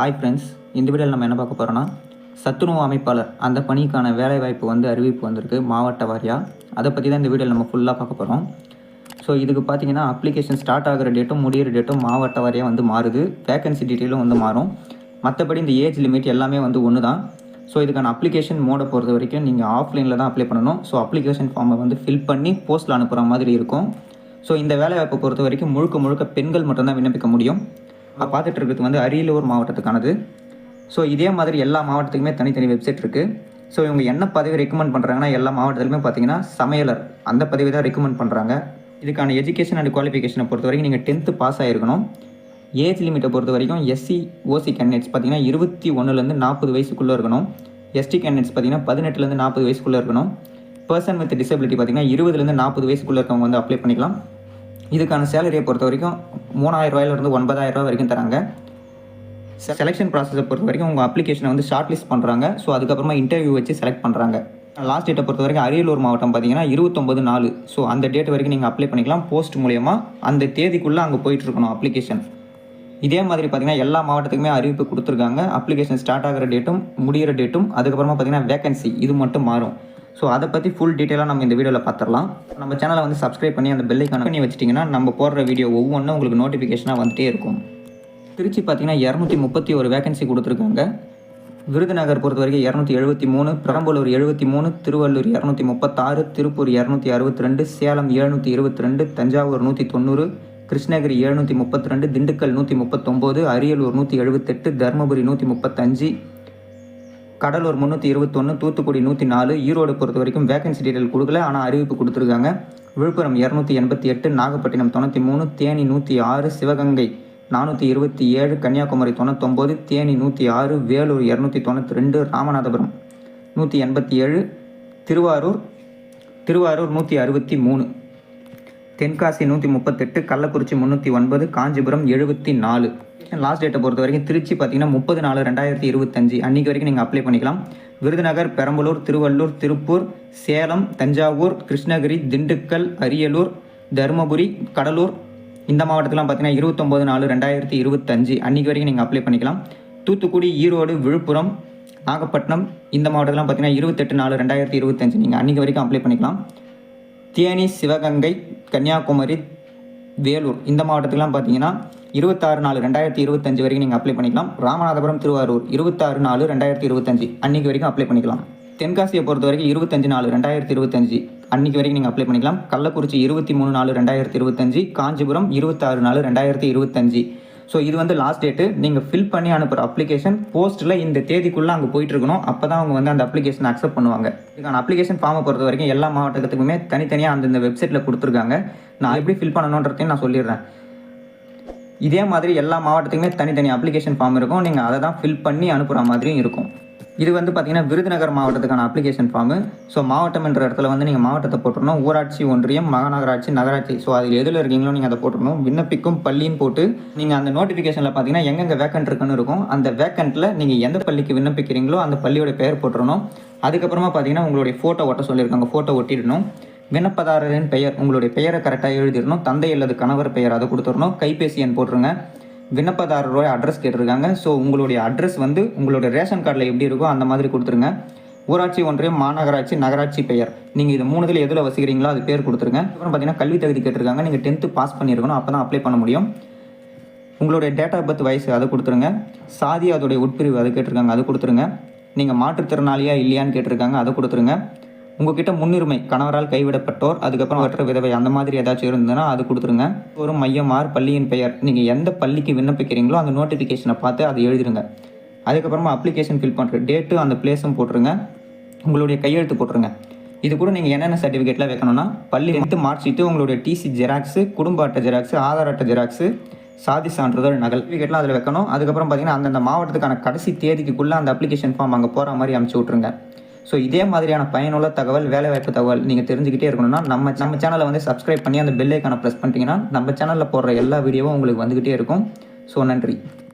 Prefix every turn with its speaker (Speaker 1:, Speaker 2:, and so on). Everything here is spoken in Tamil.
Speaker 1: ஹாய் ஃப்ரெண்ட்ஸ், இந்த வீடியோவில் நம்ம என்ன பார்க்க போகிறோன்னா சத்துணவு அமைப்பாளர் அந்த பணிக்கான வேலைவாய்ப்பு அறிவிப்பு வந்திருக்கு மாவட்ட வாரியாக. அதை பற்றி தான் இந்த வீடியோவில் நம்ம ஃபுல்லாக பார்க்க போகிறோம். ஸோ இதுக்கு பார்த்தீங்கன்னா அப்ளிகேஷன் ஸ்டார்ட் ஆகிற டேட்டும் முடிகிற டேட்டும் மாவட்ட வாரியாக மாறுது. வேகன்சி டீட்டெயிலும் மாறும். மற்றபடி இந்த ஏஜ் லிமிட் எல்லாமே ஒன்று தான். ஸோ இதுக்கான அப்ளிகேஷன் மோடை பொறுத்த வரைக்கும் நீங்கள் ஆஃப்லைனில் தான் அப்ளை பண்ணணும். ஸோ அப்ளிகேஷன் ஃபார்மை ஃபில் பண்ணி போஸ்ட்டில் அனுப்புகிற மாதிரி இருக்கும். ஸோ இந்த வேலைவாய்ப்பை பொறுத்த வரைக்கும் முழுக்க பெண்கள் மட்டும்தான் விண்ணப்பிக்க முடியும். பார்த்துட்டு இருக்கிறது அரியலூர் மாவட்டத்துக்கானது. ஸோ இதே மாதிரி எல்லா மாவட்டத்துக்குமே தனித்தனி வெப்சைட் இருக்குது. ஸோ இவங்க என்ன பதவி ரெக்கமெண்ட் பண்ணுறாங்கன்னா எல்லா மாவட்டத்துலையுமே பார்த்தீங்கன்னா சமையலர் அந்த பதவி தான் ரெக்கமெண்ட் பண்ணுறாங்க. இதுக்கான எஜுகேஷன் அண்ட் குவாலிஃபிகேஷனை பொறுத்த வரைக்கும் நீங்கள் 10th பாஸ் ஆகிருக்கணும். ஏஜ் லிமிட்டை பொறுத்த வரைக்கும் எஸ்சி ஓசி கேண்டிடேட்ஸ் பார்த்தீங்கன்னா 21லேருந்து 40 வயசுக்குள்ளே இருக்கணும். எஸ்டி கேண்டிடேட்ஸ் பார்த்தீங்கன்னா 18லேருந்து 40 வயசுக்குள்ளே இருக்கணும். பர்சன் வித் டிசபிலிட்டி பார்த்தீங்கன்னா 20லேருந்து 40 வயசுக்குள்ளே இருக்கவங்க அப்ளை பண்ணிக்கலாம். இதுக்கான சேலரியை பொறுத்த வரைக்கும் 3000 ரூபாயிலிருந்து 9000 ரூபா வரைக்கும் தராங்க. செலெக்ஷன் ப்ராசஸை பொறுத்த வரைக்கும் உங்கள் அப்ளிகேஷனை ஷார்ட் லிஸ்ட் பண்ணுறாங்க. ஸோ அதுக்கப்புறமா இன்டர்வியூ வச்சு செலக்ட் பண்ணுறாங்க. லாஸ்ட் டேட்டை பொறுத்த வரைக்கும் அரியலூர் மாவட்டம் பார்த்தீங்கன்னா 29/4. ஸோ அந்த டேட் வரைக்கும் நீங்கள் அப்ளை பண்ணிக்கலாம். போஸ்ட் மூலயமா அந்த தேதிக்குள்ளே அங்கே போயிட்டுருக்கணும் அப்ளிகேஷன். இதே மாதிரி பார்த்தீங்கன்னா எல்லா மாவட்டத்துக்குமே அறிவிப்பு கொடுத்துருக்காங்க. அப்ளிகேஷன் ஸ்டார்ட் ஆகிற டேட்டும் முடிகிற டேட்டும் அதுக்கப்புறமா பார்த்தீங்கன்னா வேகன்சி இது மட்டும் மாறும். ஸோ அதை பற்றி ஃபுல் டீட்டெயிலாக நம்ம இந்த வீடியோவில் பார்த்துடலாம். நம்ம சேனலை சப்ஸ்கிரைப் பண்ணி அந்த பெல் ஐகான் பண்ணி வச்சிட்டிங்கன்னா நம்ம போடுற வீடியோ ஒவ்வொன்றும் உங்களுக்கு நோட்டிஃபிகேஷனாக வந்துட்டே இருக்கும். திருச்சி பார்த்தீங்கன்னா 231 வேகன்சி கொடுத்துருக்காங்க. விருதுநகர் பொறுத்த வரைக்கும் 273, பெரம்பலூர் 73, திருவள்ளூர் 236, திருப்பூர் 262, சேலம் 722, தஞ்சாவூர் 190, கிருஷ்ணகிரி 732, திண்டுக்கல் 139, அரியலூர் 178, தருமபுரி 135, கடலூர் 321, தூத்துக்குடி 104, ஈரோடு பொறுத்த வரைக்கும் வேகன்சி டீட்டெயில் கொடுக்கல, ஆனால் அறிவிப்பு கொடுத்துருக்காங்க. விழுப்புரம் 288, நாகப்பட்டினம் 93, தேனி 106, சிவகங்கை 427, கன்னியாகுமரி 99, தேனி 106, வேலூர் 292, ராமநாதபுரம் 187, திருவாரூர் 163, தென்காசி 138, கள்ளக்குறிச்சி 309, காஞ்சிபுரம் 74. லாஸ்ட் டேட்டை பொறுத்த வரைக்கும் திருச்சி பார்த்தீங்கன்னா 30/4/2025 அன்றைக்கி வரைக்கும் நீங்கள் அப்ளை பண்ணிக்கலாம். விருதுநகர், பெரம்பலூர், திருவள்ளூர், திருப்பூர், சேலம், தஞ்சாவூர், கிருஷ்ணகிரி, திண்டுக்கல், அரியலூர், தருமபுரி, கடலூர் இந்த மாவட்டத்திலாம் பார்த்தீங்கன்னா 29/4/2025 அன்றைக்கி வரைக்கும் நீங்கள் அப்ளை பண்ணிக்கலாம். தூத்துக்குடி, ஈரோடு, விழுப்புரம், நாகப்பட்டினம் இந்த மாவட்டத்திலாம் பார்த்தீங்கன்னா 28/4/2025 நீங்கள் அன்றைக்கி வரைக்கும் அப்ளை பண்ணிக்கலாம். தேனி, சிவகங்கை, கன்னியாகுமரி, வேலூர் இந்த மாவட்டத்துக்குலாம் பார்த்தீங்கன்னா 26/4/2025 வரைக்கும் நீங்கள் அப்ளை பண்ணிக்கலாம். ராமநாதபுரம், திருவாரூர் 26/4/2025 அன்றைக்கி வரைக்கும் அப்ளை பண்ணிக்கலாம். தென்காசியை பொறுத்த வரைக்கும் 25/4/2025 அன்றைக்கி வரைக்கும் நீங்கள் அப்ளை பண்ணிக்கலாம். கள்ளக்குறிச்சி 23/4/2025, காஞ்சிபுரம் 26/4/2025. ஸோ இது லாஸ்ட் டேட்டு. நீங்கள் ஃபில் பண்ணி அனுப்புகிற அப்ளிகேஷன் போஸ்ட்டில் இந்த தேதிக்குள்ளே அங்கே போயிட்டுருக்கணும். அப்போ தான் அவங்க அந்த அப்ளிகேஷன் அக்செப்ட் பண்ணுவாங்க. இதுக்கான அப்ளிகேஷன் ஃபார்மை பொறுத்த வரைக்கும் எல்லா மாவட்டத்துக்குமே தனித்தனியாக அந்தந்த வெப்சைட்டில் கொடுத்துருக்காங்க. நான் எப்படி ஃபில் பண்ணணுன்றதையும் நான் சொல்லிடுறேன். இதே மாதிரி எல்லா மாவட்டத்துக்குமே தனித்தனி அப்ளிகேஷன் ஃபார்ம் இருக்கும். நீங்கள் அதை தான் ஃபில் பண்ணி அனுப்புகிற மாதிரியும் இருக்கும். இது பார்த்தீங்கன்னா விருதுநகர் மாவட்டத்துக்கான அப்ளிகேஷன் ஃபார்மு. ஸோ மாவட்டம் என்ற இடத்துல நீங்கள் மாவட்டத்தை போட்டுருணும். ஊராட்சி, ஒன்றியம், மாநகராட்சி, நகராட்சி. ஸோ அதில் எதில் இருக்கீங்களோ நீங்கள் அதை போட்டுருணும். விண்ணப்பிக்கும் பள்ளின்னு போட்டு நீங்கள் அந்த நோட்டிஃபிகேஷனில் பார்த்தீங்கன்னா எங்கெங்கே வேக்கண்ட் இருக்குன்னு இருக்கும். அந்த வேக்கண்ட்டில் நீங்கள் எந்த பள்ளிக்கு விண்ணப்பிக்கிறீங்களோ அந்த பள்ளியோட பெயர் போட்டுருணும். அதுக்கப்புறமா பார்த்தீங்கன்னா உங்களுடைய ஃபோட்டோ ஒட்ட சொல்லியிருக்காங்க. ஃபோட்டோ ஒட்டிடணும். விண்ணப்பதாரரின் பெயர், உங்களுடைய பெயரை கரெக்டாக எழுதிடணும். தந்தை அல்லது கணவர் பெயர் அதை கொடுத்துடணும். கைபேசி எண் போட்டுருங்க. விண்ணப்பதாரரோட அட்ரஸ் கேட்டிருக்காங்க. ஸோ உங்களுடைய அட்ரஸ் உங்களுடைய ரேஷன் கார்டில் எப்படி இருக்கோ அந்த மாதிரி கொடுத்துருங்க. ஊராட்சி, ஒன்றியம், மாநகராட்சி, நகராட்சி பெயர் நீங்கள் இது 3 எதில் வசிக்கிறீங்களோ அது பேர் கொடுத்துருங்க. அப்புறம் பார்த்தீங்கன்னா கல்வி தகுதி கேட்டிருக்காங்க. நீங்கள் 10th பாஸ் பண்ணியிருக்கணும். அப்போ தான் அப்ளை பண்ண முடியும். உங்களுடைய டேட் ஆஃப் பர்த், வயசு அதை கொடுத்துருங்க. சாதி, அதோடைய உட்பிரிவு அதை கேட்டிருக்காங்க. அது கொடுத்துருங்க. நீங்கள் மாற்றுத்திறனாளியா இல்லையான்னு கேட்டிருக்காங்க. அதை கொடுத்துருங்க. உங்ககிட்ட முன்னுரிமை கணவரால் கைவிடப்பட்டோர், அதுக்கப்புறம் வற்ற விதவை அந்த மாதிரி ஏதாச்சும் இருந்ததுன்னா அது கொடுத்துருங்க. ஒரு மையம், பள்ளியின் பெயர், நீங்கள் எந்த பள்ளிக்கு விண்ணப்பிக்கிறீங்களோ அந்த நோட்டிஃபிகேஷனை பார்த்து அதை எழுதிருங்க. அதுக்கப்புறமா அப்ளிகேஷன் ஃபில் பண்ணுற டேட்டு அந்த பிளேஸும் போட்டுருங்க. உங்களுடைய கையெழுத்து போட்டுருங்க. இது கூட நீங்கள் என்னென்ன சர்டிஃபிகேட்லாம் வைக்கணும்னா பள்ளி மார்க் ஷீட்டு, உங்களுடைய டிசி ஜெராக்ஸு, குடும்ப அட்டை ஜெராக்ஸு, ஆதார் அட்டை ஜெராக்ஸு, சாதி சான்றிதழ் நகல் சர்டிஃபிகேட்லாம் அதில் வைக்கணும். அதுக்கப்புறம் பார்த்தீங்கன்னா அந்தந்த மாவட்டத்துக்கான கடைசி தேதிக்குள்ளே அந்த அப்ளிகேஷன் ஃபார்ம் அங்கே போகிற மாதிரி அனுப்பிச்சி விட்ருங்க. ஸோ இதே மாதிரியான பயனுள்ள தகவல், வேலைவாய்ப்பு தகவல் நீங்கள் தெரிஞ்சுக்கிட்டே இருக்கணும்னா நம்ம சேனலை சப்ஸ்கிரைப் பண்ணி அந்த பெல் ஐக்கானை ப்ரெஸ் பண்ணிட்டீங்கன்னா நம்ம சேனலில் போடுற எல்லா வீடியோவும் உங்களுக்கு வந்துக்கிட்டே இருக்கும். ஸோ நன்றி.